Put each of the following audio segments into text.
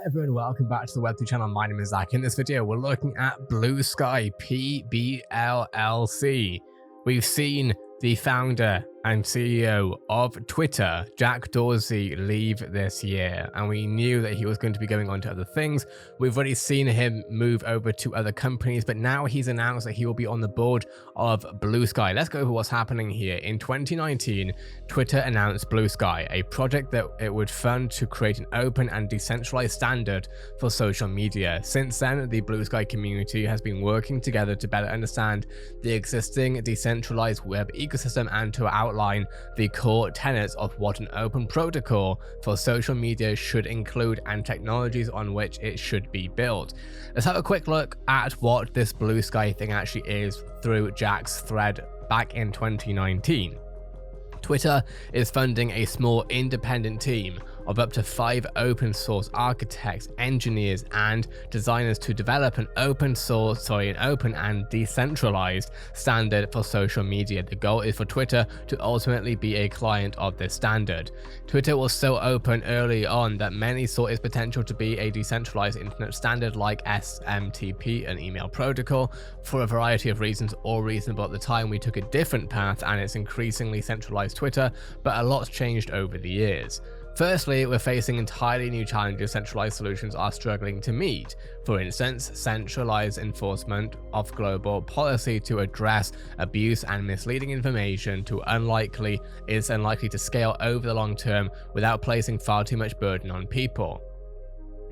Hi everyone, welcome back to the Web2 channel. My name is Zach. In this video, we're looking at Bluesky, PBLLC. We've seen the founder and CEO of Twitter, Jack Dorsey, leave this year, and we knew that he was going to be going on to other things. We've already seen him move over to other companies, but now he's announced that he will be on the board of Bluesky. Let's go over what's happening here. In 2019, Twitter announced Bluesky, a project that it would fund to create an open and decentralized standard for social media. Since then, the Bluesky community has been working together to better understand the existing decentralized web ecosystem and to outline the core tenets of what an open protocol for social media should include and technologies on which it should be built. Let's have a quick look at what this Bluesky thing actually is through Jack's thread back in 2019. Twitter is funding a small independent team of up to 5 open source architects, engineers, and designers to develop an open and decentralized standard for social media. The goal is for Twitter to ultimately be a client of this standard. Twitter was so open early on that many saw its potential to be a decentralized internet standard like SMTP, an email protocol. For a variety of reasons, all reasonable at the time, we took a different path and it's increasingly centralized Twitter, but a lot's changed over the years. Firstly, we're facing entirely new challenges centralized solutions are struggling to meet. For instance, centralized enforcement of global policy to address abuse and misleading information is unlikely to scale over the long term without placing far too much burden on people.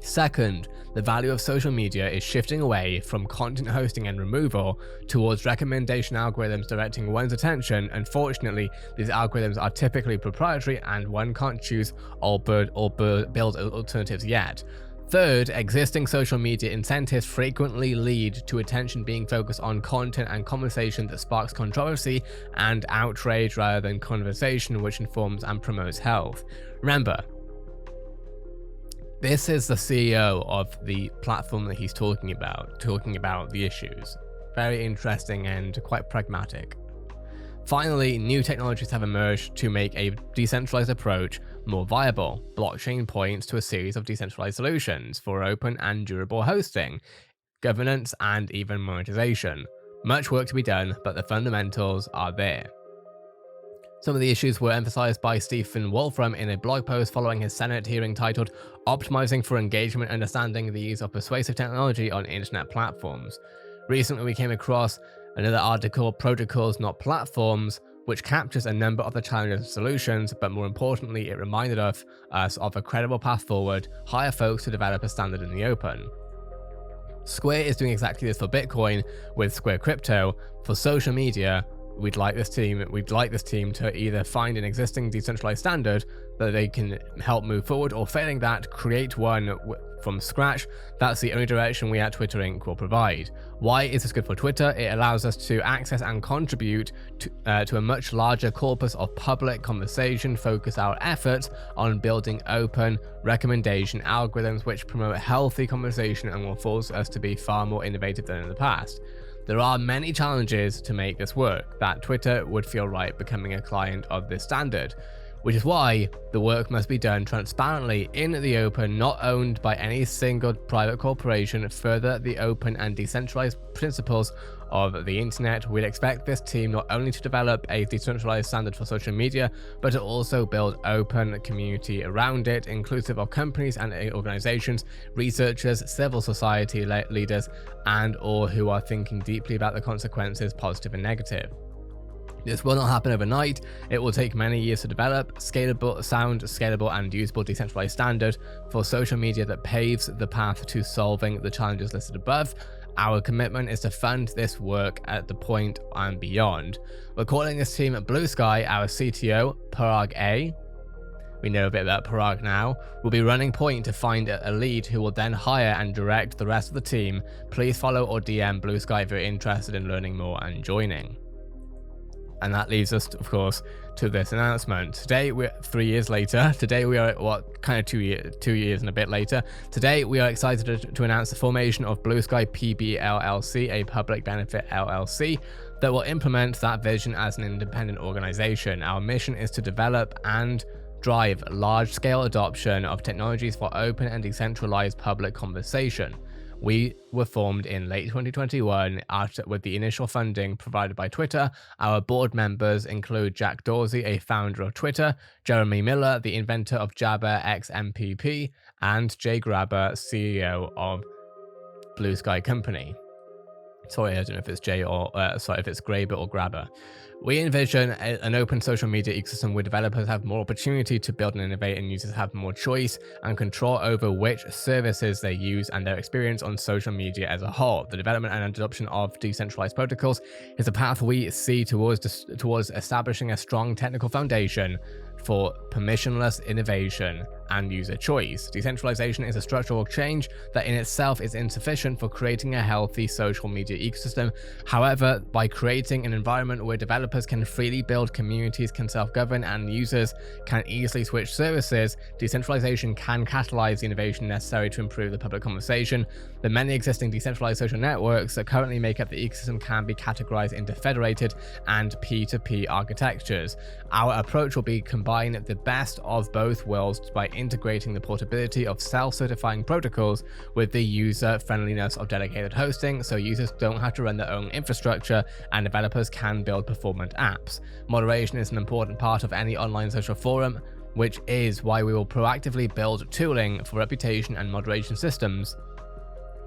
Second, the value of social media is shifting away from content hosting and removal towards recommendation algorithms directing one's attention. Unfortunately, these algorithms are typically proprietary and one can't choose or build alternatives yet. Third, existing social media incentives frequently lead to attention being focused on content and conversation that sparks controversy and outrage rather than conversation which informs and promotes health. Remember, this is the CEO of the platform that he's talking about the issues. Very interesting and quite pragmatic. Finally, new technologies have emerged to make a decentralized approach more viable. Blockchain points to a series of decentralized solutions for open and durable hosting, governance, and even monetization. Much work to be done, but the fundamentals are there. Some of the issues were emphasized by Stephen Wolfram in a blog post following his Senate hearing titled "Optimizing for Engagement: Understanding the Use of Persuasive Technology on Internet Platforms." Recently, we came across another article, "Protocols, Not Platforms," which captures a number of the challenges and solutions, but more importantly, it reminded us of a credible path forward, hire folks to develop a standard in the open. Square is doing exactly this for Bitcoin with Square Crypto. For social media, we'd like this team to either find an existing decentralized standard that they can help move forward, or failing that, create one from scratch. That's the only direction we at Twitter Inc. will provide. Why is this good for Twitter? It allows us to access and contribute to a much larger corpus of public conversation, focus our efforts on building open recommendation algorithms which promote healthy conversation and will force us to be far more innovative than in the past. There are many challenges to make this work that Twitter would feel right becoming a client of this standard, which is why the work must be done transparently in the open, not owned by any single private corporation. Further the open and decentralized principles of the internet, we'd expect this team not only to develop a decentralized standard for social media, but to also build open community around it, inclusive of companies and organizations, researchers, civil society leaders, and all who are thinking deeply about the consequences, positive and negative. This will not happen overnight. It will take many years to develop scalable and usable decentralized standard for social media that paves the path to solving the challenges listed above. Our commitment is to fund this work at the point and beyond. We're calling this team Bluesky. Our CTO, Parag A. We know a bit about Parag now. Will be running point to find a lead who will then hire and direct the rest of the team. Please follow or DM Bluesky if you're interested in learning more and joining. And that leads us, of course, to this announcement. Today, we're 3 years later. Today, we are, kind of 2 years and a bit later. Today, we are excited to announce the formation of Bluesky PBLLC, a public benefit LLC, that will implement that vision as an independent organization. Our mission is to develop and drive large-scale adoption of technologies for open and decentralized public conversation. We were formed in late 2021 with the initial funding provided by Twitter. Our board members include Jack Dorsey, a founder of Twitter, Jeremy Miller, the inventor of Jabber XMPP, and Jay Grabber, CEO of Bluesky company. Sorry, I don't know if it's Jay or if it's Graber or Grabber. We envision an open social media ecosystem where developers have more opportunity to build and innovate, and users have more choice and control over which services they use and their experience on social media as a whole. The development and adoption of decentralized protocols is a path we see towards establishing a strong technical foundation for permissionless innovation and user choice. Decentralization is a structural change that in itself is insufficient for creating a healthy social media ecosystem. However, by creating an environment where developers can freely build, communities can self-govern, and users can easily switch services, decentralization can catalyze the innovation necessary to improve the public conversation. The many existing decentralized social networks that currently make up the ecosystem can be categorized into federated and P2P architectures. Our approach will be combine the best of both worlds by integrating the portability of self-certifying protocols with the user-friendliness of dedicated hosting, so users don't have to run their own infrastructure and developers can build performant apps. Moderation is an important part of any online social forum, which is why we will proactively build tooling for reputation and moderation systems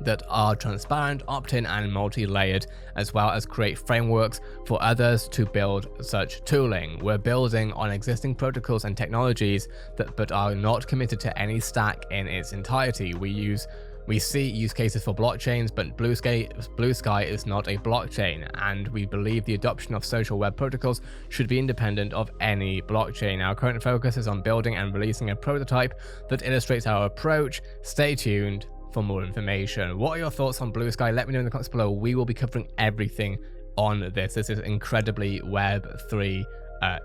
that are transparent, opt-in, and multi-layered, as well as create frameworks for others to build such tooling. We're building on existing protocols and technologies but are not committed to any stack in its entirety. We see use cases for blockchains, but Bluesky is not a blockchain, and we believe the adoption of social web protocols should be independent of any blockchain. Our current focus is on building and releasing a prototype that illustrates our approach. Stay tuned for more information. What are your thoughts on Bluesky? Let me know in the comments below. We will be covering everything on this. This is incredibly Web3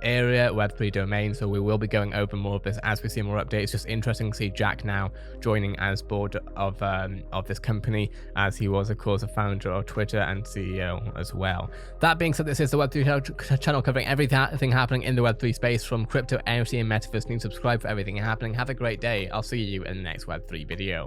area, Web3 domain, so we will be going over more of this as we see more updates. Just interesting to see Jack now joining as board of this company, as he was of course a founder of Twitter and CEO as well. That being said, this is the Web3 channel covering everything happening in the Web3 space, from crypto, NFT, and metaverse news. Subscribe for everything happening. Have a great day. I'll see you in the next Web3 video.